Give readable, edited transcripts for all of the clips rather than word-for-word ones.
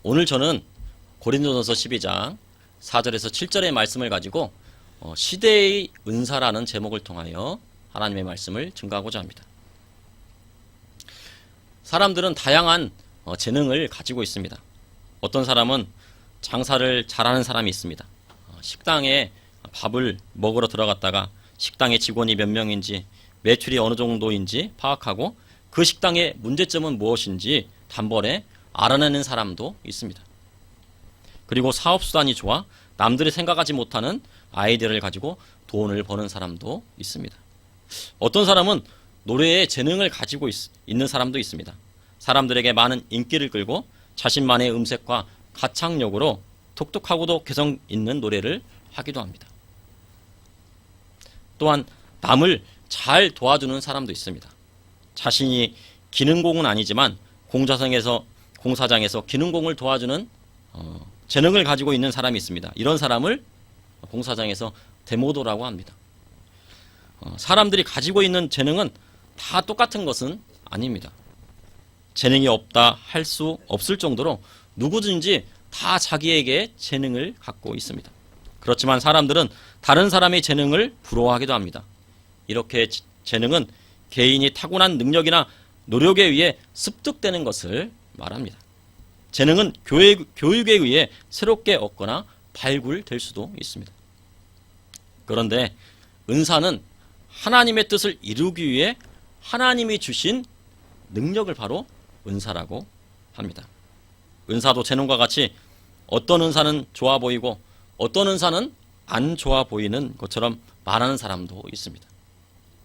오늘 저는 고린도전서 12장 4절에서 7절의 말씀을 가지고 시대의 은사라는 제목을 통하여 하나님의 말씀을 증거하고자 합니다. 사람들은 다양한 재능을 가지고 있습니다. 어떤 사람은 장사를 잘하는 사람이 있습니다. 식당에 밥을 먹으러 들어갔다가 식당의 직원이 몇 명인지 매출이 어느 정도인지 파악하고 그 식당의 문제점은 무엇인지 단번에 알아내는 사람도 있습니다. 그리고 사업수단이 좋아 남들이 생각하지 못하는 아이디어를 가지고 돈을 버는 사람도 있습니다. 어떤 사람은 노래에 재능을 가지고 있는 사람도 있습니다. 사람들에게 많은 인기를 끌고 자신만의 음색과 가창력으로 독특하고도 개성 있는 노래를 하기도 합니다. 또한 남을 잘 도와주는 사람도 있습니다. 자신이 기능공은 아니지만 공사장에서 기능공을 도와주는 재능을 가지고 있는 사람이 있습니다. 이런 사람을 공사장에서 데모도라고 합니다. 사람들이 가지고 있는 재능은 다 똑같은 것은 아닙니다. 재능이 없다 할 수 없을 정도로 누구든지 다 자기에게 재능을 갖고 있습니다. 그렇지만 사람들은 다른 사람의 재능을 부러워하기도 합니다. 이렇게 재능은 개인이 타고난 능력이나 노력에 의해 습득되는 것을 말합니다. 재능은 교육에 의해 새롭게 얻거나 발굴될 수도 있습니다. 그런데 은사는 하나님의 뜻을 이루기 위해 하나님이 주신 능력을 바로 은사라고 합니다. 은사도 재능과 같이 어떤 은사는 좋아 보이고 어떤 은사는 안 좋아 보이는 것처럼 말하는 사람도 있습니다.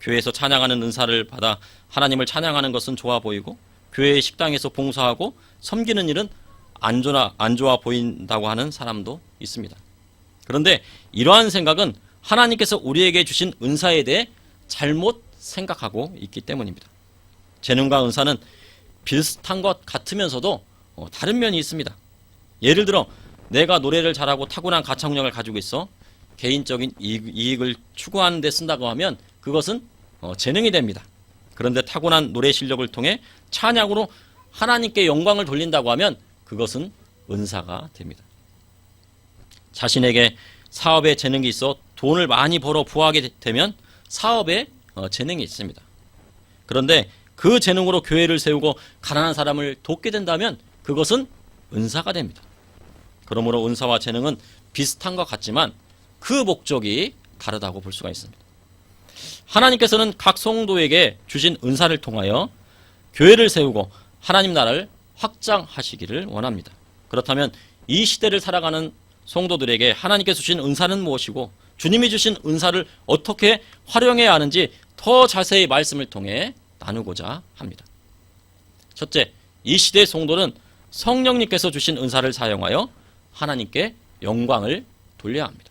교회에서 찬양하는 은사를 받아 하나님을 찬양하는 것은 좋아 보이고 교회의 식당에서 봉사하고 섬기는 일은 안 좋아 보인다고 하는 사람도 있습니다. 그런데 이러한 생각은 하나님께서 우리에게 주신 은사에 대해 잘못 생각하고 있기 때문입니다. 재능과 은사는 비슷한 것 같으면서도 다른 면이 있습니다. 예를 들어 내가 노래를 잘하고 타고난 가창력을 가지고 있어 개인적인 이익을 추구하는 데 쓴다고 하면 그것은 재능이 됩니다. 그런데 타고난 노래 실력을 통해 찬양으로 하나님께 영광을 돌린다고 하면 그것은 은사가 됩니다. 자신에게 사업에 재능이 있어 돈을 많이 벌어 부하게 되면 사업에 재능이 있습니다. 그런데 그 재능으로 교회를 세우고 가난한 사람을 돕게 된다면 그것은 은사가 됩니다. 그러므로 은사와 재능은 비슷한 것 같지만 그 목적이 다르다고 볼 수가 있습니다. 하나님께서는 각 성도에게 주신 은사를 통하여 교회를 세우고 하나님 나라를 확장하시기를 원합니다. 그렇다면 이 시대를 살아가는 성도들에게 하나님께서 주신 은사는 무엇이고 주님이 주신 은사를 어떻게 활용해야 하는지 더 자세히 말씀을 통해 나누고자 합니다. 첫째, 이 시대의 성도는 성령님께서 주신 은사를 사용하여 하나님께 영광을 돌려야 합니다.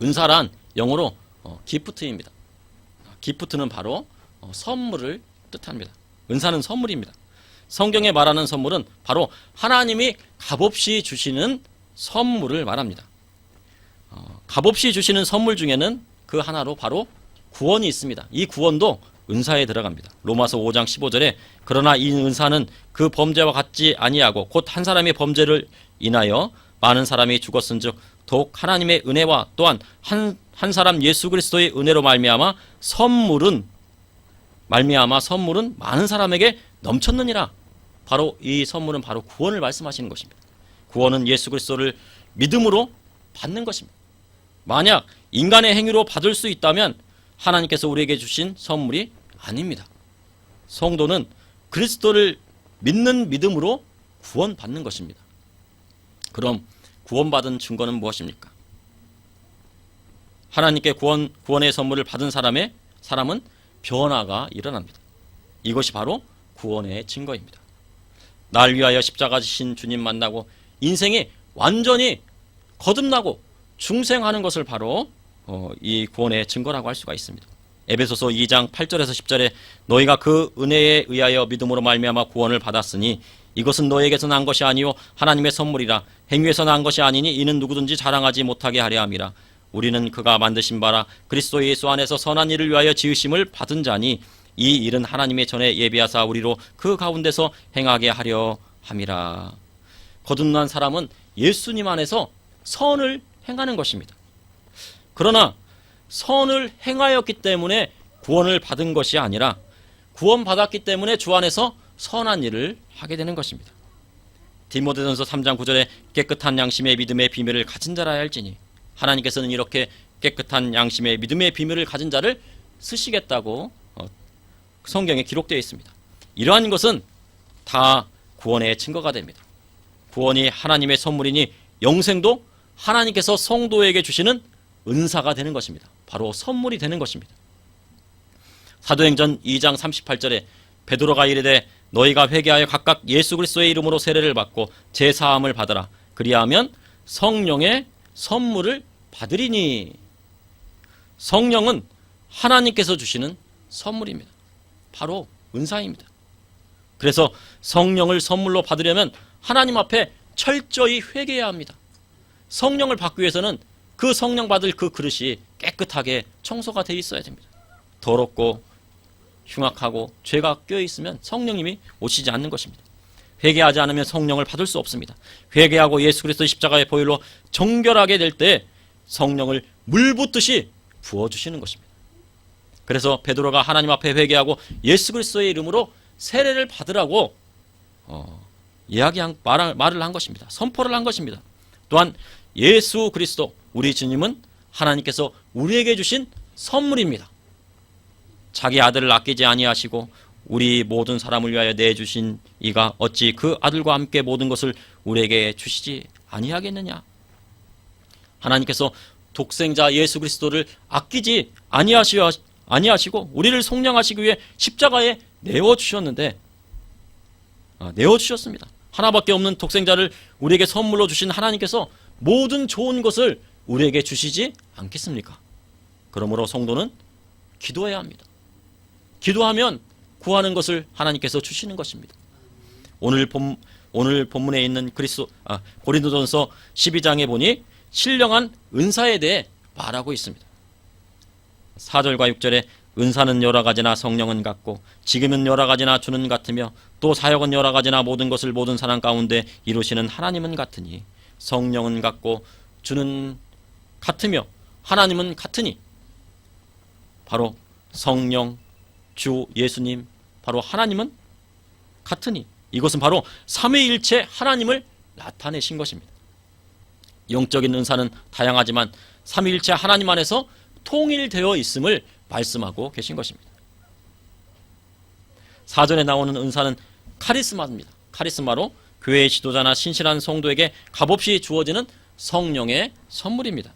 은사란 영어로 기프트입니다. 기프트는 바로 선물을 뜻합니다. 은사는 선물입니다. 성경에 말하는 선물은 바로 하나님이 값없이 주시는 선물을 말합니다. 값없이 주시는 선물 중에는 그 하나로 바로 구원이 있습니다. 이 구원도 은사에 들어갑니다. 로마서 5장 15절에 그러나 이 은사는 그 범죄와 같지 아니하고 곧 한 사람의 범죄를 인하여 많은 사람이 죽었은즉 더욱 하나님의 은혜와 또한 한 사람 예수 그리스도의 은혜로 말미암아 선물은 많은 사람에게 넘쳤느니라. 바로 이 선물은 바로 구원을 말씀하시는 것입니다. 구원은 예수 그리스도를 믿음으로 받는 것입니다. 만약 인간의 행위로 받을 수 있다면 하나님께서 우리에게 주신 선물이 아닙니다. 성도는 그리스도를 믿는 믿음으로 구원받는 것입니다. 그럼 구원받은 증거는 무엇입니까? 하나님께 구원의 선물을 받은 사람은 변화가 일어납니다. 이것이 바로 구원의 증거입니다. 날 위하여 십자가 지신 주님 만나고 인생이 완전히 거듭나고 중생하는 것을 바로 이 구원의 증거라고 할 수가 있습니다. 에베소서 2장 8절에서 10절에 너희가 그 은혜에 의하여 믿음으로 말미암아 구원을 받았으니 이것은 너에게서 난 것이 아니요 하나님의 선물이라 행위에서 난 것이 아니니 이는 누구든지 자랑하지 못하게 하려 함이라. 우리는 그가 만드신 바라 그리스도 예수 안에서 선한 일을 위하여 지으심을 받은 자니 이 일은 하나님의 전에 예비하사 우리로 그 가운데서 행하게 하려 함이라. 거듭난 사람은 예수님 안에서 선을 행하는 것입니다. 그러나 선을 행하였기 때문에 구원을 받은 것이 아니라 구원받았기 때문에 주 안에서 선한 일을 하게 되는 것입니다. 디모데전서 3장 9절에 깨끗한 양심의 믿음의 비밀을 가진 자라 할지니, 하나님께서는 이렇게 깨끗한 양심의 믿음의 비밀을 가진 자를 쓰시겠다고 성경에 기록되어 있습니다. 이러한 것은 다 구원의 증거가 됩니다. 구원이 하나님의 선물이니 영생도 하나님께서 성도에게 주시는 은사가 되는 것입니다. 바로 선물이 되는 것입니다. 사도행전 2장 38절에 베드로가 이르되 너희가 회개하여 각각 예수 그리스도의 이름으로 세례를 받고 제사함을 받으라. 그리하면 성령의 선물을 받으리니. 성령은 하나님께서 주시는 선물입니다. 바로 은사입니다. 그래서 성령을 선물로 받으려면 하나님 앞에 철저히 회개해야 합니다. 성령을 받기 위해서는 그 성령 받을 그 그릇이 깨끗하게 청소가 되어 있어야 됩니다. 더럽고 흉악하고 죄가 껴있으면 성령님이 오시지 않는 것입니다. 회개하지 않으면 성령을 받을 수 없습니다. 회개하고 예수 그리스도의 십자가의 보혈로 정결하게 될 때 성령을 물 붓듯이 부어주시는 것입니다. 그래서 베드로가 하나님 앞에 회개하고 예수 그리스도의 이름으로 세례를 받으라고 말을 한 것입니다. 선포를 한 것입니다. 또한 예수 그리스도 우리 주님은 하나님께서 우리에게 주신 선물입니다. 자기 아들을 아끼지 아니하시고 우리 모든 사람을 위하여 내주신 이가 어찌 그 아들과 함께 모든 것을 우리에게 주시지 아니하겠느냐. 하나님께서 독생자 예수 그리스도를 아끼지 아니하시고 우리를 속량하시기 위해 십자가에 내어주셨습니다. 하나밖에 없는 독생자를 우리에게 선물로 주신 하나님께서 모든 좋은 것을 우리에게 주시지 않겠습니까? 그러므로 성도는 기도해야 합니다. 기도하면 구하는 것을 하나님께서 주시는 것입니다. 오늘 본문에 있는 고린도전서 12장에 보니 신령한 은사에 대해 말하고 있습니다. 4절과 6절에 은사는 여러 가지나 성령은 같고 지금은 여러 가지나 주는 같으며 또 사역은 여러 가지나 모든 것을 모든 사람 가운데 이루시는 하나님은 같으니 성령은 같고 주는 같으며 하나님은 같으니. 바로 성령, 주 예수님, 바로 하나님은 같으니. 이것은 바로 삼위일체 하나님을 나타내신 것입니다. 영적인 은사는 다양하지만 삼위일체 하나님 안에서 통일되어 있음을 말씀하고 계신 것입니다. 4절에 나오는 은사는 카리스마입니다. 카리스마로 교회의 지도자나 신실한 성도에게 값없이 주어지는 성령의 선물입니다.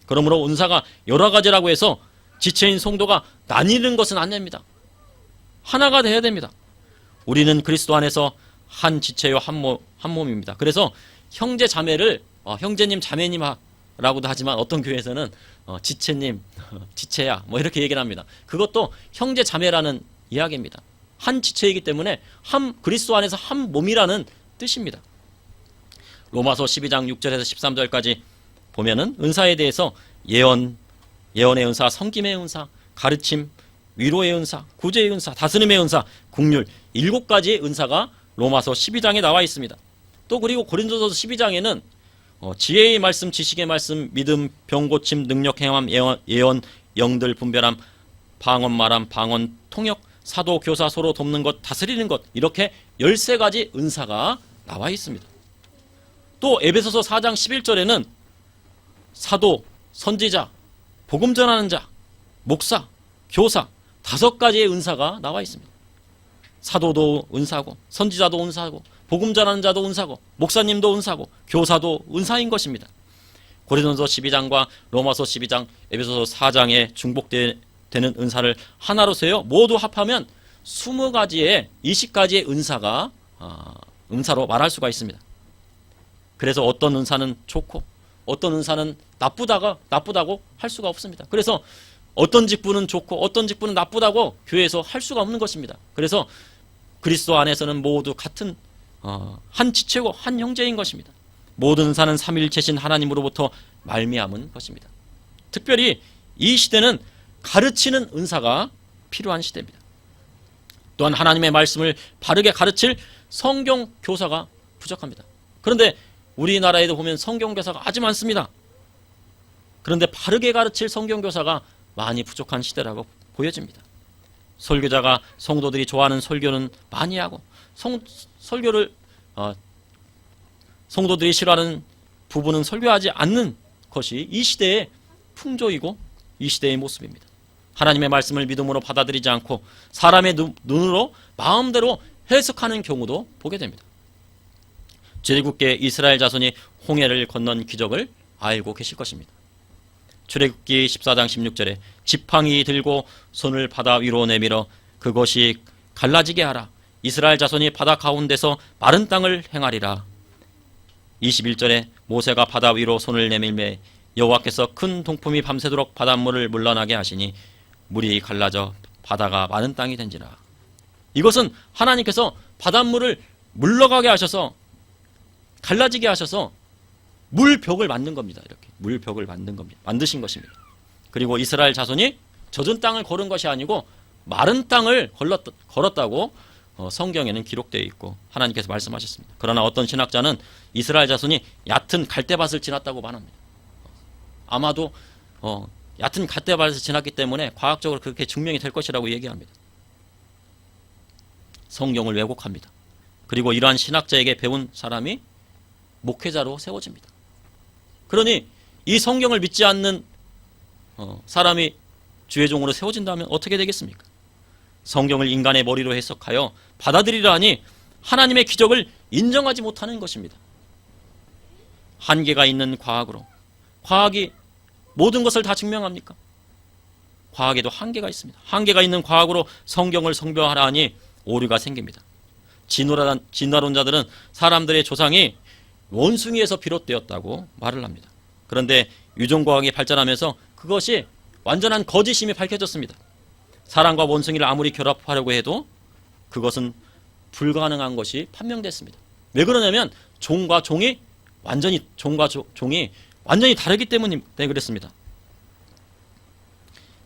그러므로 은사가 여러 가지라고 해서 지체인 성도가 나뉘는 것은 안 됩니다. 하나가 되어야 됩니다. 우리는 그리스도 안에서 한 지체요 한 몸입니다. 그래서 형제 자매를 형제님 자매님라고도 하지만 어떤 교회에서는 지체님 지체야 뭐 이렇게 얘기를 합니다. 그것도 형제 자매라는 이야기입니다. 한 지체이기 때문에 그리스도 안에서 한 몸이라는 뜻입니다. 로마서 12장 6절에서 13절까지 보면은 은사에 대해서 예언의 은사, 섬김의 은사, 가르침, 위로의 은사, 구제의 은사, 다스림의 은사, 긍휼 7가지의 은사가 로마서 12장에 나와 있습니다. 또 그리고 고린도서 12장에는 지혜의 말씀, 지식의 말씀, 믿음, 병고침, 능력, 행함, 예언, 영들, 분별함, 방언, 말함, 방언, 통역, 사도, 교사, 서로 돕는 것, 다스리는 것 이렇게 13가지 은사가 나와 있습니다. 또 에베소서 4장 11절에는 사도, 선지자, 복음 전하는 자, 목사, 교사 5가지의 은사가 나와 있습니다. 사도도 은사고 선지자도 은사고 복음 전하는 자도 은사고 목사님도 은사고 교사도 은사인 것입니다. 고린도서 12장과 로마서 12장, 에베소서 4장에 중복되는 은사를 하나로 세어 모두 합하면 20가지의 은사로 말할 수가 있습니다. 그래서 어떤 은사는 좋고 어떤 은사는 나쁘다고 할 수가 없습니다. 그래서 어떤 직분은 좋고 어떤 직분은 나쁘다고 교회에서 할 수가 없는 것입니다. 그래서 그리스도 안에서는 모두 같은 한 지체고 한 형제인 것입니다. 모든 은사는 삼위일체신 하나님으로부터 말미암은 것입니다. 특별히 이 시대는 가르치는 은사가 필요한 시대입니다. 또한 하나님의 말씀을 바르게 가르칠 성경 교사가 부족합니다. 그런데 우리나라에도 보면 성경교사가 아주 많습니다. 그런데 바르게 가르칠 성경교사가 많이 부족한 시대라고 보여집니다. 설교자가 성도들이 좋아하는 설교는 많이 하고 설교를 성도들이 싫어하는 부분은 설교하지 않는 것이 이 시대의 풍조이고 이 시대의 모습입니다. 하나님의 말씀을 믿음으로 받아들이지 않고 사람의 눈으로 마음대로 해석하는 경우도 보게 됩니다. 출애굽기에 이스라엘 자손이 홍해를 건넌 기적을 알고 계실 것입니다. 출애굽기 14장 16절에 지팡이 들고 손을 바다 위로 내밀어 그것이 갈라지게 하라. 이스라엘 자손이 바다 가운데서 마른 땅을 행하리라. 21절에 모세가 바다 위로 손을 내밀매 여호와께서 큰 동품이 밤새도록 바닷물을 물러나게 하시니 물이 갈라져 바다가 마른 땅이 된지라. 이것은 하나님께서 바닷물을 물러가게 하셔서 갈라지게 하셔서 물벽을 만든 겁니다. 이렇게 물벽을 만든 겁니다. 만드신 것입니다. 그리고 이스라엘 자손이 젖은 땅을 걸은 것이 아니고 마른 땅을 걸었다고 성경에는 기록되어 있고 하나님께서 말씀하셨습니다. 그러나 어떤 신학자는 이스라엘 자손이 얕은 갈대밭을 지났다고 말합니다. 아마도 얕은 갈대밭을 지났기 때문에 과학적으로 그렇게 증명이 될 것이라고 얘기합니다. 성경을 왜곡합니다. 그리고 이러한 신학자에게 배운 사람이 목회자로 세워집니다. 그러니 이 성경을 믿지 않는 사람이 주의 종으로 세워진다면 어떻게 되겠습니까? 성경을 인간의 머리로 해석하여 받아들이려 하니 하나님의 기적을 인정하지 못하는 것입니다. 한계가 있는 과학으로, 과학이 모든 것을 다 증명합니까? 과학에도 한계가 있습니다. 한계가 있는 과학으로 성경을 성별하라 하니 오류가 생깁니다. 진화론자들은 사람들의 조상이 원숭이에서 비롯되었다고 말을 합니다. 그런데 유전과학이 발전하면서 그것이 완전한 거짓임이 밝혀졌습니다. 사람과 원숭이를 아무리 결합하려고 해도 그것은 불가능한 것이 판명됐습니다. 왜 그러냐면 종과 종이 완전히 다르기 때문에 그랬습니다.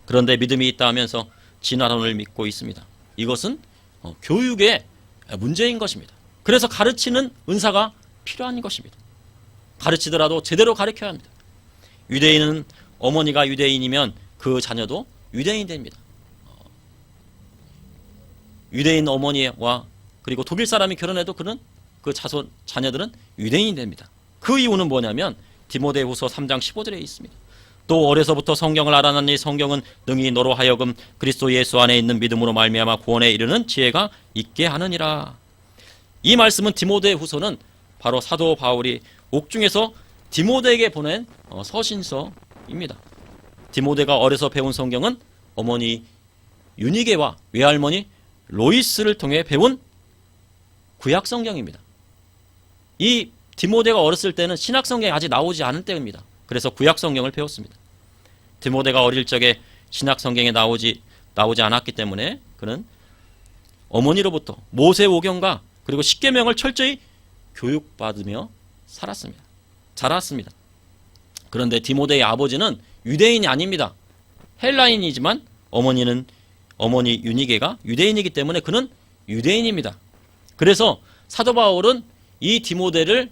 그런데 믿음이 있다 하면서 진화론을 믿고 있습니다. 이것은 교육의 문제인 것입니다. 그래서 가르치는 은사가 필요한 것입니다. 가르치더라도 제대로 가르쳐야 합니다. 유대인은 어머니가 유대인이면 그 자녀도 유대인이 됩니다. 유대인 어머니와 그리고 독일 사람이 결혼해도 그 자녀들은 유대인이 됩니다. 그 이유는 뭐냐면 디모데후서 3장 15절에 있습니다. 또 어려서부터 성경을 알아나니 성경은 능히 너로 하여금 그리스도 예수 안에 있는 믿음으로 말미암아 구원에 이르는 지혜가 있게 하느니라. 이 말씀은 디모데후서는 바로 사도 바울이 옥중에서 디모데에게 보낸 서신서입니다. 디모데가 어려서 배운 성경은 어머니 유니게와 외할머니 로이스를 통해 배운 구약 성경입니다. 이 디모데가 어렸을 때는 신약 성경이 아직 나오지 않을 때입니다. 그래서 구약 성경을 배웠습니다. 디모데가 어릴 적에 신약 성경에 나오지 않았기 때문에 그는 어머니로부터 모세오경과 그리고 십계명을 철저히 교육받으며 자랐습니다. 그런데 디모데의 아버지는 유대인이 아닙니다. 헬라인이지만 어머니 유니게가 유대인이기 때문에 그는 유대인입니다. 그래서 사도 바울은 이 디모데를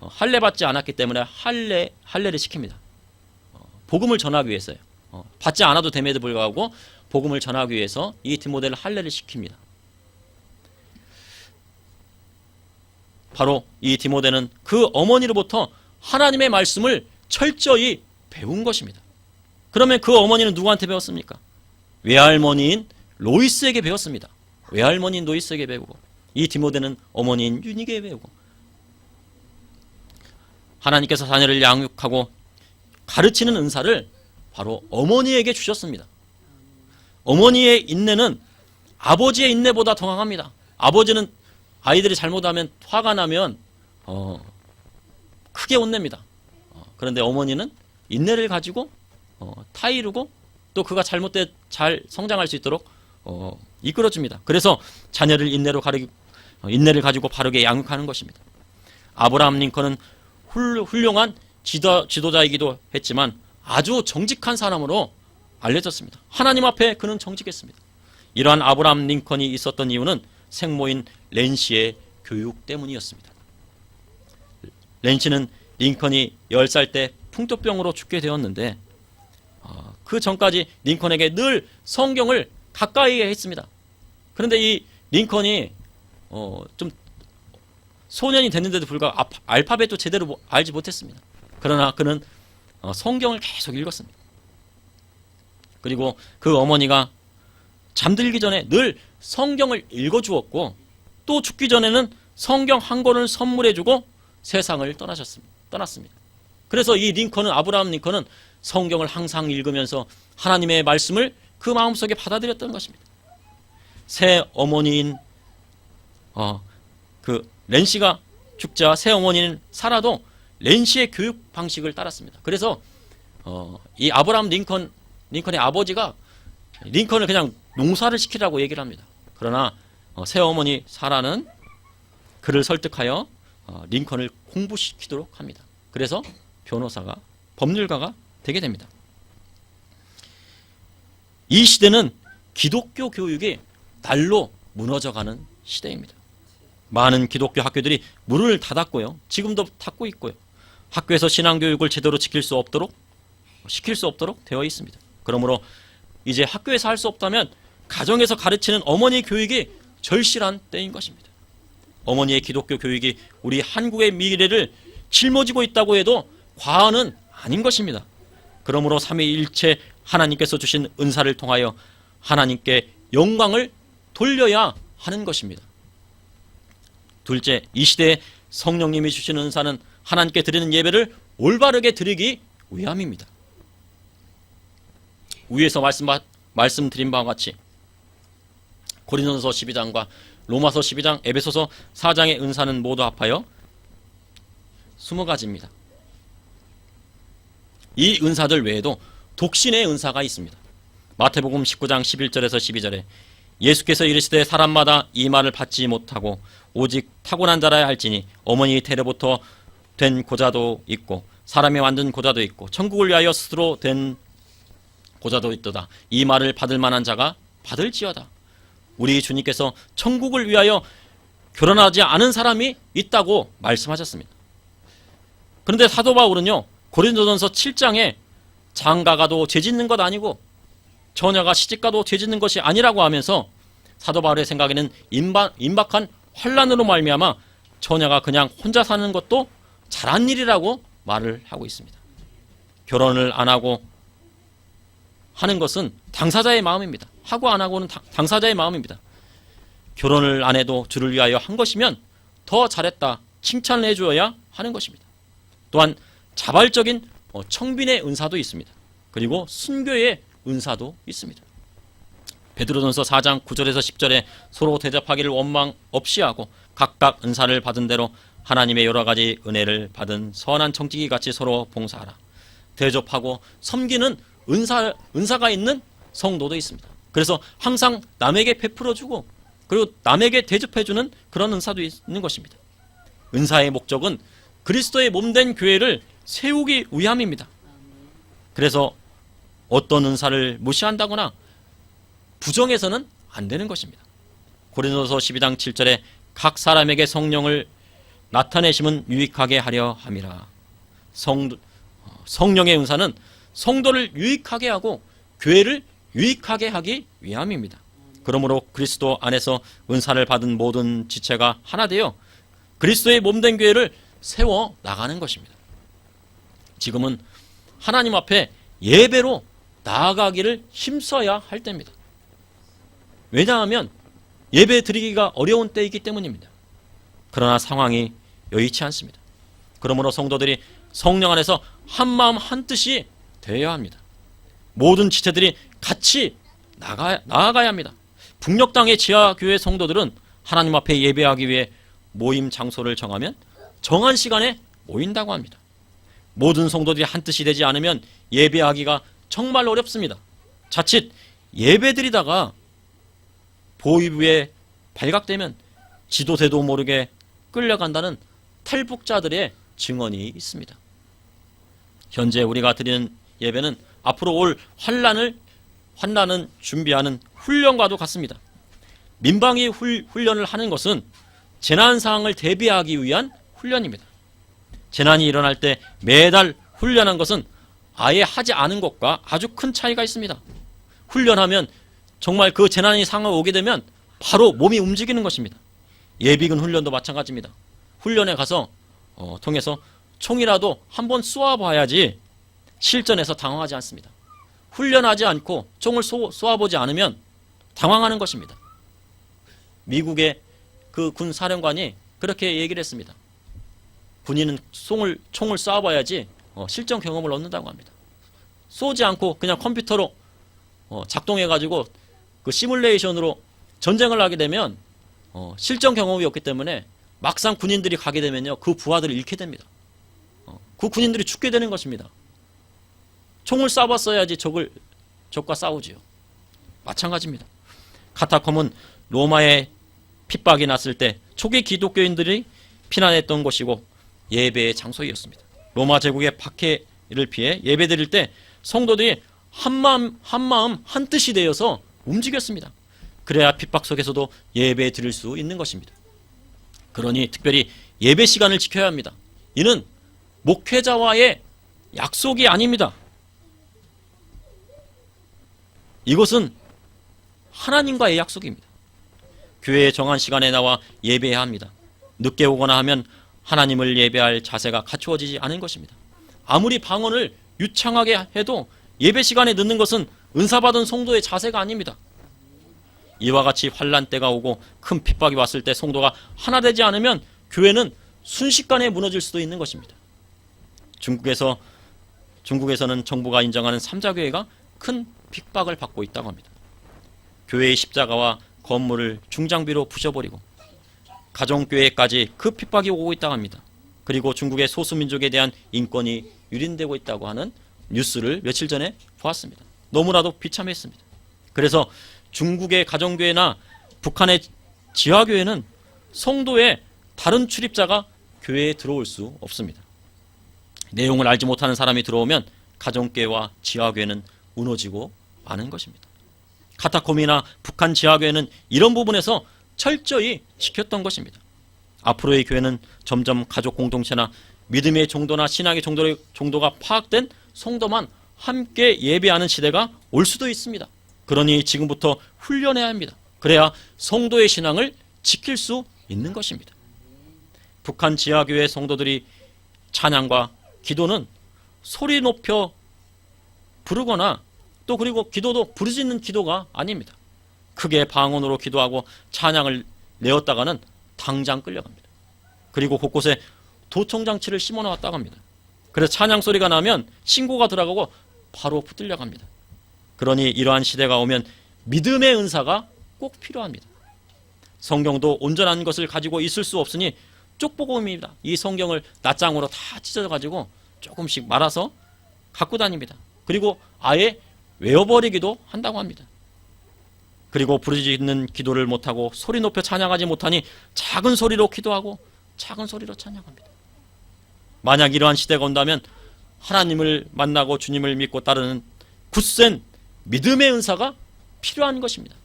할례받지 않았기 때문에 할례를 시킵니다. 복음을 전하기 위해서요. 받지 않아도 됨에도 불구하고 복음을 전하기 위해서 이 디모데를 할례를 시킵니다. 바로 이 디모데는 그 어머니로부터 하나님의 말씀을 철저히 배운 것입니다. 그러면 그 어머니는 누구한테 배웠습니까? 외할머니인 로이스에게 배웠습니다. 외할머니인 로이스에게 배우고 이 디모데는 어머니인 유니게에 배우고 하나님께서 자녀를 양육하고 가르치는 은사를 바로 어머니에게 주셨습니다. 어머니의 인내는 아버지의 인내보다 더 강합니다. 아버지는 아이들이 잘못하면 화가 나면 크게 혼냅니다. 그런데 어머니는 인내를 가지고 타이르고 또 그가 잘못돼 잘 성장할 수 있도록 이끌어줍니다. 그래서 자녀를 인내를 가지고 바르게 양육하는 것입니다. 아브라함 링컨은 훌륭한 지도자이기도 했지만 아주 정직한 사람으로 알려졌습니다. 하나님 앞에 그는 정직했습니다. 이러한 아브라함 링컨이 있었던 이유는 생모인 렌시의 교육 때문이었습니다. 렌시는 링컨이 10살 때 풍토병으로 죽게 되었는데 그 전까지 링컨에게 늘 성경을 가까이에 했습니다. 그런데 이 링컨이 좀 소년이 됐는데도 불구하고 알파벳도 제대로 알지 못했습니다. 그러나 그는 성경을 계속 읽었습니다. 그리고 그 어머니가 잠들기 전에 늘 성경을 읽어주었고 또 죽기 전에는 성경 한 권을 선물해주고 세상을 떠났습니다. 그래서 이 아브라함 링컨은 성경을 항상 읽으면서 하나님의 말씀을 그 마음속에 받아들였던 것입니다. 새 어머니인 그 렌시가 죽자 새 어머니인 사라도 렌시의 교육 방식을 따랐습니다. 그래서 이 아브라함 링컨의 아버지가 링컨을 그냥 농사를 시키라고 얘기를 합니다. 그러나 새 어머니 사라는 그를 설득하여 링컨을 공부시키도록 합니다. 그래서 변호사가 법률가가 되게 됩니다. 이 시대는 기독교 교육이 날로 무너져가는 시대입니다. 많은 기독교 학교들이 문을 닫았고요. 지금도 닫고 있고요. 학교에서 신앙교육을 제대로 시킬 수 없도록 되어 있습니다. 그러므로 이제 학교에서 할 수 없다면 가정에서 가르치는 어머니 교육이 절실한 때인 것입니다. 어머니의 기독교 교육이 우리 한국의 미래를 짊어지고 있다고 해도 과언은 아닌 것입니다. 그러므로 삼위일체 하나님께서 주신 은사를 통하여 하나님께 영광을 돌려야 하는 것입니다. 둘째, 이 시대에 성령님이 주신 은사는 하나님께 드리는 예배를 올바르게 드리기 위함입니다. 위에서 말씀드린 바와 같이 고린도서 12장과 로마서 12장, 에베소서 4장의 은사는 모두 합하여 20가지입니다. 이 은사들 외에도 독신의 은사가 있습니다. 마태복음 19장 11절에서 12절에 예수께서 이르시되 사람마다 이 말을 받지 못하고 오직 타고난 자라야 할지니 어머니 태로부터 된 고자도 있고 사람이 만든 고자도 있고 천국을 위하여 스스로 된 고자도 있도다. 이 말을 받을 만한 자가 받을지어다. 우리 주님께서 천국을 위하여 결혼하지 않은 사람이 있다고 말씀하셨습니다. 그런데 사도 바울은요, 고린도전서 7장에 장가가도 죄짓는 것 아니고 처녀가 시집가도 죄짓는 것이 아니라고 하면서 사도 바울의 생각에는 임박한 환난으로 말미암아 처녀가 그냥 혼자 사는 것도 잘한 일이라고 말을 하고 있습니다. 결혼을 안 하고 하는 것은 당사자의 마음입니다. 하고 안 하고는 당사자의 마음입니다. 결혼을 안 해도 주를 위하여 한 것이면 더 잘했다 칭찬을 해주어야 하는 것입니다. 또한 자발적인 청빈의 은사도 있습니다. 그리고 순교의 은사도 있습니다. 베드로전서 4장 9절에서 10절에 서로 대접하기를 원망 없이 하고 각각 은사를 받은 대로 하나님의 여러 가지 은혜를 받은 선한 청지기 같이 서로 봉사하라. 대접하고 섬기는 은사가 있는 성도도 있습니다. 그래서 항상 남에게 베풀어주고 그리고 남에게 대접해주는 그런 은사도 있는 것입니다. 은사의 목적은 그리스도의 몸된 교회를 세우기 위함입니다. 그래서 어떤 은사를 무시한다거나 부정해서는 안 되는 것입니다. 고린도서 12장 7절에 각 사람에게 성령을 나타내심은 유익하게 하려 함이라. 성령의 은사는 성도를 유익하게 하고 교회를 유익하게 하기 위함입니다. 그러므로 그리스도 안에서 은사를 받은 모든 지체가 하나 되어 그리스도의 몸된 교회를 세워 나가는 것입니다. 지금은 하나님 앞에 예배로 나아가기를 힘써야 할 때입니다. 왜냐하면 예배 드리기가 어려운 때이기 때문입니다. 그러나 상황이 여의치 않습니다. 그러므로 성도들이 성령 안에서 한마음 한뜻이 되어야 합니다. 모든 지체들이 같이 나아가야 합니다. 북녘땅의 지하교회 성도들은 하나님 앞에 예배하기 위해 모임 장소를 정하면 정한 시간에 모인다고 합니다. 모든 성도들이 한뜻이 되지 않으면 예배하기가 정말 어렵습니다. 자칫 예배드리다가 보위부에 발각되면 지도새도 모르게 끌려간다는 탈북자들의 증언이 있습니다. 현재 우리가 드리는 예배는 앞으로 올 환난은 준비하는 훈련과도 같습니다. 민방위 훈련을 하는 것은 재난 상황을 대비하기 위한 훈련입니다. 재난이 일어날 때 매달 훈련한 것은 아예 하지 않은 것과 아주 큰 차이가 있습니다. 훈련하면 정말 그 재난이 상황이 오게 되면 바로 몸이 움직이는 것입니다. 예비군 훈련도 마찬가지입니다. 훈련에 가서 통해서 총이라도 한번 쏘아봐야지 실전에서 당황하지 않습니다. 훈련하지 않고 총을 쏘아보지 않으면 당황하는 것입니다. 미국의 그 군 사령관이 그렇게 얘기를 했습니다. 군인은 총을 쏴봐야지 실전 경험을 얻는다고 합니다. 쏘지 않고 그냥 컴퓨터로 작동해가지고 그 시뮬레이션으로 전쟁을 하게 되면 실전 경험이 없기 때문에 막상 군인들이 가게 되면요, 그 부하들을 잃게 됩니다. 그 군인들이 죽게 되는 것입니다. 총을 쏴봤어야지 적과 싸우지요. 마찬가지입니다. 카타콤은 로마의 핍박이 났을 때 초기 기독교인들이 피난했던 곳이고 예배의 장소였습니다. 로마 제국의 박해를 피해 예배 드릴 때 성도들이 한마음 한뜻이 되어서 움직였습니다. 그래야 핍박 속에서도 예배 드릴 수 있는 것입니다. 그러니 특별히 예배 시간을 지켜야 합니다. 이는 목회자와의 약속이 아닙니다. 이것은 하나님과의 약속입니다. 교회의 정한 시간에 나와 예배해야 합니다. 늦게 오거나 하면 하나님을 예배할 자세가 갖추어지지 않은 것입니다. 아무리 방언을 유창하게 해도 예배 시간에 늦는 것은 은사받은 성도의 자세가 아닙니다. 이와 같이 환난 때가 오고 큰 핍박이 왔을 때 성도가 하나 되지 않으면 교회는 순식간에 무너질 수도 있는 것입니다. 중국에서는 정부가 인정하는 삼자교회가 큰 핍박을 받고 있다고 합니다. 교회의 십자가와 건물을 중장비로 부셔버리고 가정교회까지 그 핍박이 오고 있다고 합니다. 그리고 중국의 소수민족에 대한 인권이 유린되고 있다고 하는 뉴스를 며칠 전에 보았습니다. 너무나도 비참했습니다. 그래서 중국의 가정교회나 북한의 지하교회는 성도의 다른 출입자가 교회에 들어올 수 없습니다. 내용을 알지 못하는 사람이 들어오면 가정교회와 지하교회는 무너지고 마는 것입니다. 카타콤이나 북한 지하교회는 이런 부분에서 철저히 지켰던 것입니다. 앞으로의 교회는 점점 가족 공동체나 믿음의 정도나 신앙의 정도가 파악된 성도만 함께 예배하는 시대가 올 수도 있습니다. 그러니 지금부터 훈련해야 합니다. 그래야 성도의 신앙을 지킬 수 있는 것입니다. 북한 지하교회 성도들이 찬양과 기도는 소리 높여 부르거나 또 그리고 기도도 부르짖는 기도가 아닙니다. 크게 방언으로 기도하고 찬양을 내었다가는 당장 끌려갑니다. 그리고 곳곳에 도청장치를 심어놓았다고 합니다. 그래서 찬양 소리가 나면 신고가 들어가고 바로 붙들려 갑니다. 그러니 이러한 시대가 오면 믿음의 은사가 꼭 필요합니다. 성경도 온전한 것을 가지고 있을 수 없으니 쪽복음입니다. 이 성경을 낱장으로 다 찢어가지고 조금씩 말아서 갖고 다닙니다. 그리고 아예 외워버리기도 한다고 합니다. 그리고 부르짖는 기도를 못하고 소리 높여 찬양하지 못하니 작은 소리로 기도하고 작은 소리로 찬양합니다. 만약 이러한 시대가 온다면 하나님을 만나고 주님을 믿고 따르는 굳센 믿음의 은사가 필요한 것입니다.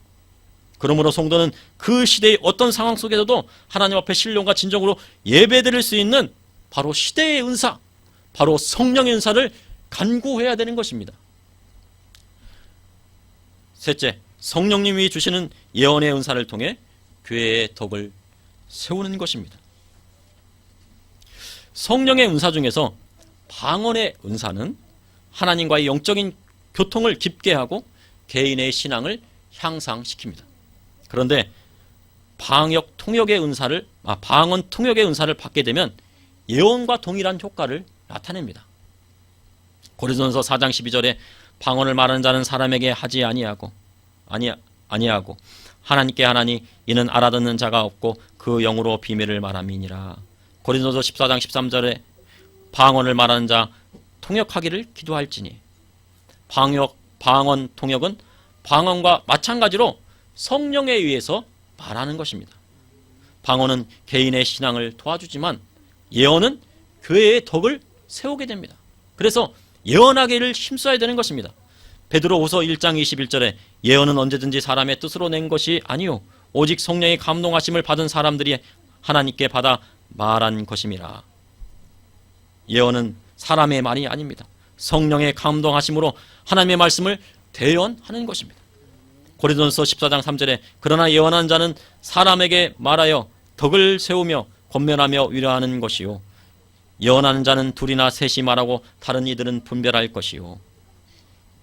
그러므로 성도는 그 시대의 어떤 상황 속에서도 하나님 앞에 신령과 진정으로 예배드릴 수 있는 바로 시대의 은사, 바로 성령의 은사를 간구해야 되는 것입니다. 셋째, 성령님이 주시는 예언의 은사를 통해 교회의 덕을 세우는 것입니다. 성령의 은사 중에서 방언의 은사는 하나님과의 영적인 교통을 깊게 하고 개인의 신앙을 향상시킵니다. 그런데 방언 통역의 은사를 받게 되면 예언과 동일한 효과를 나타냅니다. 고린도전서 4장 12절에 방언을 말하는 자는 사람에게 하지 아니하고 하나님께 하나니 이는 알아듣는 자가 없고 그 영으로 비밀을 말함이니라. 고린도전서 14장 13절에 방언을 말하는 자 통역하기를 기도할지니. 방언 통역은 방언과 마찬가지로 성령에 의해서 말하는 것입니다. 방언은 개인의 신앙을 도와주지만 예언은 교회의 덕을 세우게 됩니다. 그래서 예언하기를 힘써야 되는 것입니다. 베드로후서 1장 21절에 예언은 언제든지 사람의 뜻으로 낸 것이 아니요 오직 성령의 감동하심을 받은 사람들이 하나님께 받아 말한 것임이라. 예언은 사람의 말이 아닙니다. 성령의 감동하심으로 하나님의 말씀을 대언하는 것입니다. 고린도전서 14장 3절에 그러나 예언한 자는 사람에게 말하여 덕을 세우며 권면하며 위로하는 것이요 예언하는 자는 둘이나 셋이 말하고 다른 이들은 분별할 것이요.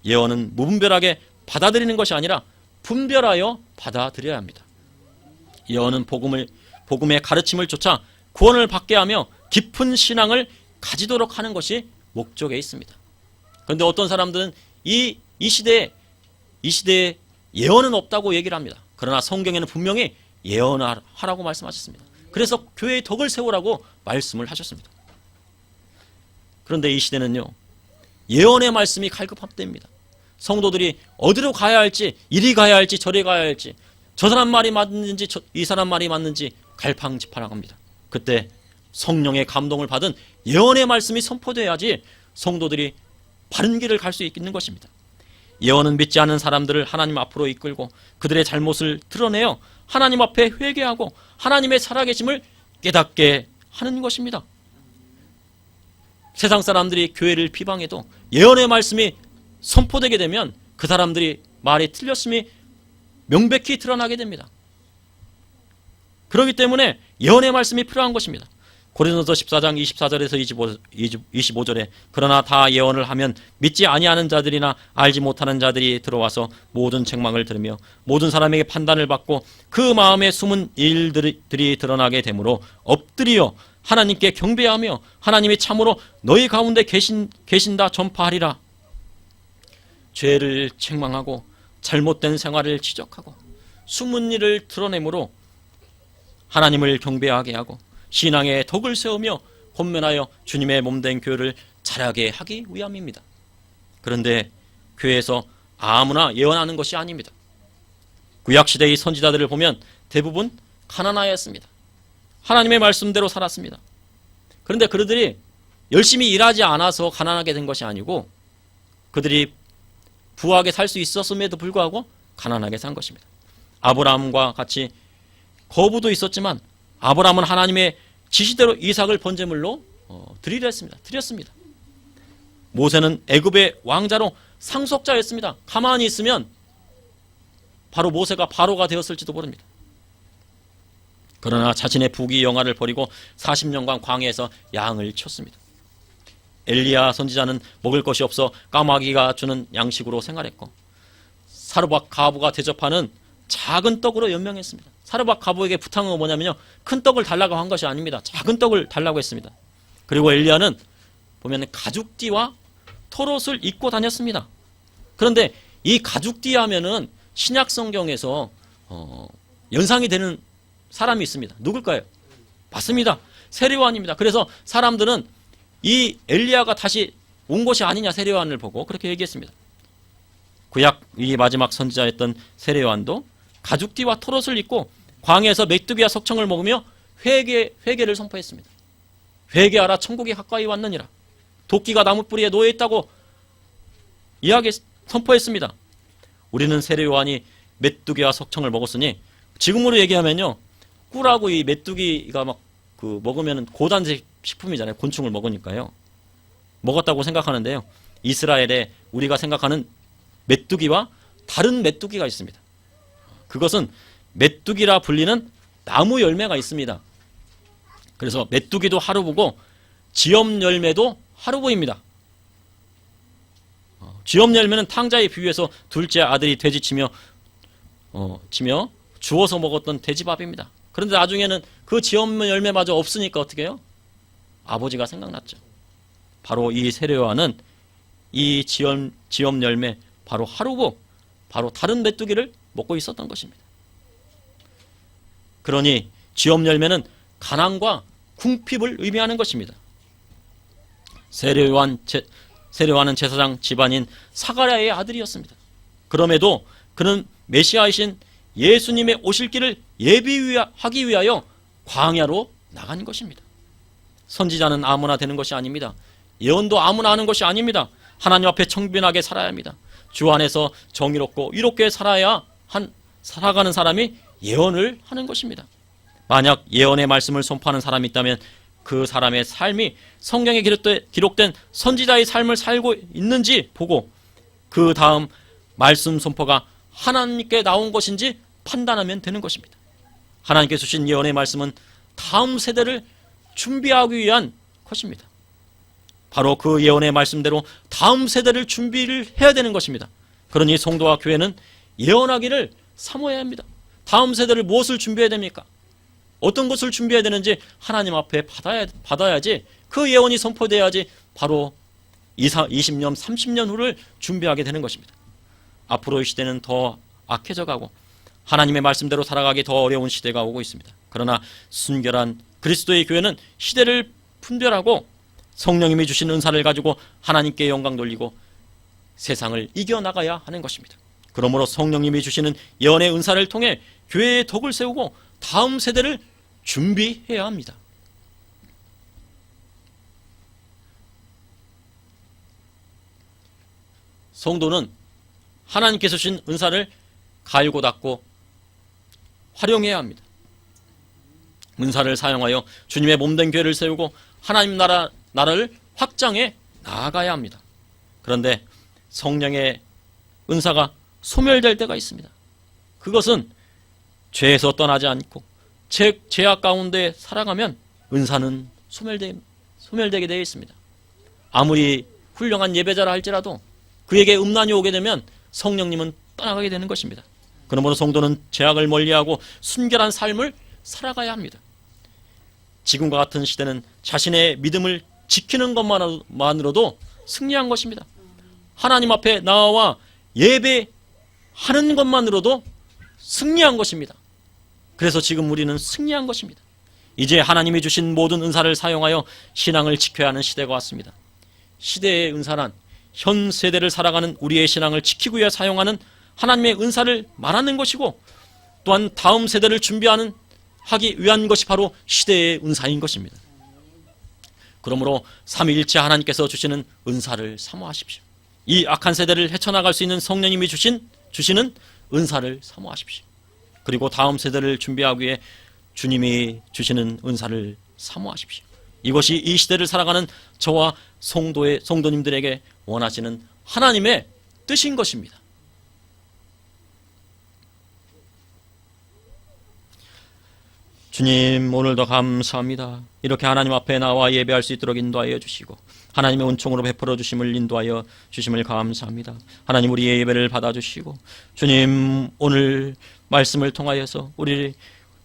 예언은 무분별하게 받아들이는 것이 아니라 분별하여 받아들여야 합니다. 예언은 복음의 가르침을 쫓아 구원을 받게 하며 깊은 신앙을 가지도록 하는 것이 목적에 있습니다. 그런데 어떤 사람들은 이 시대에 예언은 없다고 얘기를 합니다. 그러나 성경에는 분명히 예언하라고 말씀하셨습니다. 그래서 교회의 덕을 세우라고 말씀을 하셨습니다. 그런데 이 시대는요, 예언의 말씀이 갈급합됩니다. 성도들이 어디로 가야 할지, 이리 가야 할지 저리 가야 할지, 저 사람 말이 맞는지 이 사람 말이 맞는지 갈팡질팡합니다. 그때 성령의 감동을 받은 예언의 말씀이 선포돼야지 성도들이 바른 길을 갈 수 있는 것입니다. 예언은 믿지 않는 사람들을 하나님 앞으로 이끌고 그들의 잘못을 드러내어 하나님 앞에 회개하고 하나님의 살아계심을 깨닫게 하는 것입니다. 세상 사람들이 교회를 비방해도 예언의 말씀이 선포되게 되면 그 사람들이 말이 틀렸음이 명백히 드러나게 됩니다. 그렇기 때문에 예언의 말씀이 필요한 것입니다. 고린도서 14장 24절에서 25절에 그러나 다 예언을 하면 믿지 아니하는 자들이나 알지 못하는 자들이 들어와서 모든 책망을 들으며 모든 사람에게 판단을 받고 그 마음에 숨은 일들이 드러나게 되므로 엎드려 하나님께 경배하며 하나님이 참으로 너희 가운데 계신다 전파하리라. 죄를 책망하고 잘못된 생활을 지적하고 숨은 일을 드러내므로 하나님을 경배하게 하고 신앙의 덕을 세우며 권면하여 주님의 몸된 교회를 자라게 하기 위함입니다. 그런데 교회에서 아무나 예언하는 것이 아닙니다. 구약시대의 선지자들을 보면 대부분 가난하였습니다. 하나님의 말씀대로 살았습니다. 그런데 그들이 열심히 일하지 않아서 가난하게 된 것이 아니고 그들이 부하게 살 수 있었음에도 불구하고 가난하게 산 것입니다. 아브라함과 같이 거부도 있었지만 아브라함은 하나님의 지시대로 이삭을 번제물로 드렸습니다. 모세는 애굽의 왕자로 상속자였습니다. 가만히 있으면 바로 모세가 바로가 되었을지도 모릅니다. 그러나 자신의 부귀 영화를 버리고 40년간 광야에서 양을 쳤습니다. 엘리야 선지자는 먹을 것이 없어 까마귀가 주는 양식으로 생활했고 사르밧 가부가 대접하는 작은 떡으로 연명했습니다. 사르밧 가부에게 부탁한 건 뭐냐면요, 큰 떡을 달라고 한 것이 아닙니다. 작은 떡을 달라고 했습니다. 그리고 엘리야는 보면 가죽띠와 털옷을 입고 다녔습니다. 그런데 이 가죽띠 하면은 신약 성경에서 연상이 되는 사람이 있습니다. 누굴까요? 맞습니다. 세례요한입니다. 그래서 사람들은 이 엘리야가 다시 온 것이 아니냐, 세례요한을 보고 그렇게 얘기했습니다. 구약 이 마지막 선지자였던 세례요한도 가죽띠와 털옷을 입고 광야에서 메뚜기와 석청을 먹으며 회개를 선포했습니다. 회개하라, 천국이 가까이 왔느니라. 도끼가 나무뿌리에 놓여 있다고 선포했습니다. 우리는 세례요한이 메뚜기와 석청을 먹었으니 지금으로 얘기하면요, 꿀하고 이 메뚜기가 막 먹으면 고단백 식품이잖아요. 곤충을 먹으니까요. 먹었다고 생각하는데요, 이스라엘에 우리가 생각하는 메뚜기와 다른 메뚜기가 있습니다. 그것은 메뚜기라 불리는 나무 열매가 있습니다. 그래서 메뚜기도 하루보고 지엄 열매도 하루보입니다. 지엄 열매는 탕자에 비유해서 둘째 아들이 돼지치며 주워서 먹었던 돼지밥입니다. 그런데 나중에는 그 지엄 열매마저 없으니까 어떻게 해요? 아버지가 생각났죠. 바로 이 세례요한은 이 지엄 열매, 바로 하루보, 바로 다른 메뚜기를 먹고 있었던 것입니다. 그러니 지엄 열매는 가난과 궁핍을 의미하는 것입니다. 세례요한은 제사장 집안인 사가랴의 아들이었습니다. 그럼에도 그는 메시아이신 예수님의 오실 길을 예비하기 위하여 광야로 나간 것입니다. 선지자는 아무나 되는 것이 아닙니다. 예언도 아무나 하는 것이 아닙니다. 하나님 앞에 청빈하게 살아야 합니다. 주 안에서 정의롭고 이롭게 살아가는 사람이 예언을 하는 것입니다. 만약 예언의 말씀을 선포하는 사람이 있다면 그 사람의 삶이 성경에 기록된 선지자의 삶을 살고 있는지 보고 그 다음 말씀 선포가 하나님께 나온 것인지 판단하면 되는 것입니다. 하나님께 주신 예언의 말씀은 다음 세대를 준비하기 위한 것입니다. 바로 그 예언의 말씀대로 다음 세대를 준비를 해야 되는 것입니다. 그러니 성도와 교회는 예언하기를 사모해야 합니다. 다음 세대를 무엇을 준비해야 됩니까? 어떤 것을 준비해야 되는지 하나님 앞에 받아야지, 그 예언이 선포돼야지 바로 20년, 30년 후를 준비하게 되는 것입니다. 앞으로의 시대는 더 악해져 가고 하나님의 말씀대로 살아가기 더 어려운 시대가 오고 있습니다. 그러나 순결한 그리스도의 교회는 시대를 분별하고 성령님이 주신 은사를 가지고 하나님께 영광 돌리고 세상을 이겨나가야 하는 것입니다. 그러므로 성령님이 주시는 예언의 은사를 통해 교회의 덕을 세우고 다음 세대를 준비해야 합니다. 성도는 하나님께서 주신 은사를 갈고 닦고 활용해야 합니다. 은사를 사용하여 주님의 몸된 교회를 세우고 하나님 나라를 확장해 나아가야 합니다. 그런데 성령의 은사가 소멸될 때가 있습니다. 그것은 죄에서 떠나지 않고 죄악 가운데 살아가면 은사는 소멸되게 되어 있습니다. 아무리 훌륭한 예배자라 할지라도 그에게 음란이 오게 되면 성령님은 떠나가게 되는 것입니다. 그러므로 성도는 죄악을 멀리하고 순결한 삶을 살아가야 합니다. 지금과 같은 시대는 자신의 믿음을 지키는 것만으로도 승리한 것입니다. 하나님 앞에 나와 예배하는 것만으로도 승리한 것입니다. 그래서 지금 우리는 승리한 것입니다. 이제 하나님이 주신 모든 은사를 사용하여 신앙을 지켜야 하는 시대가 왔습니다. 시대의 은사란 현 세대를 살아가는 우리의 신앙을 지키기 위해 사용하는 하나님의 은사를 말하는 것이고, 또한 다음 세대를 하기 위한 것이 바로 시대의 은사인 것입니다. 그러므로 삼위일체 하나님께서 주시는 은사를 사모하십시오. 이 악한 세대를 헤쳐나갈 수 있는 성령님이 주시는 은사를 사모하십시오. 그리고 다음 세대를 준비하기 위해 주님이 주시는 은사를 사모하십시오. 이것이 이 시대를 살아가는 저와 성도님들에게 원하시는 하나님의 뜻인 것입니다. 주님, 오늘도 감사합니다. 이렇게 하나님 앞에 나와 예배할 수 있도록 인도하여 주시고 하나님의 은총으로 베풀어 주심을 인도하여 주심을 감사합니다. 하나님, 우리의 예배를 받아주시고 주님, 오늘 말씀을 통하여서 우리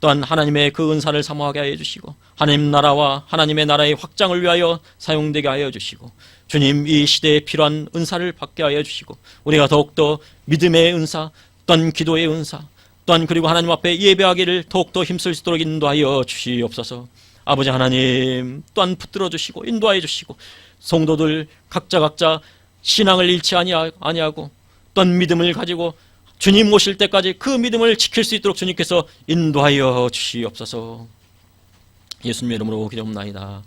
또한 하나님의 그 은사를 사모하게 하여 주시고 하나님 나라와 하나님의 나라의 확장을 위하여 사용되게 하여 주시고 주님, 이 시대에 필요한 은사를 받게 하여 주시고 우리가 더욱더 믿음의 은사, 또한 기도의 은사, 또한 그리고 하나님 앞에 예배하기를 더욱더 힘쓸 수 있도록 인도하여 주시옵소서. 아버지 하나님, 또한 붙들어 주시고 인도하여 주시고 성도들 각자 신앙을 잃지 아니하고 또한 믿음을 가지고 주님 오실 때까지 그 믿음을 지킬 수 있도록 주님께서 인도하여 주시옵소서. 예수님의 이름으로 기도합나이다.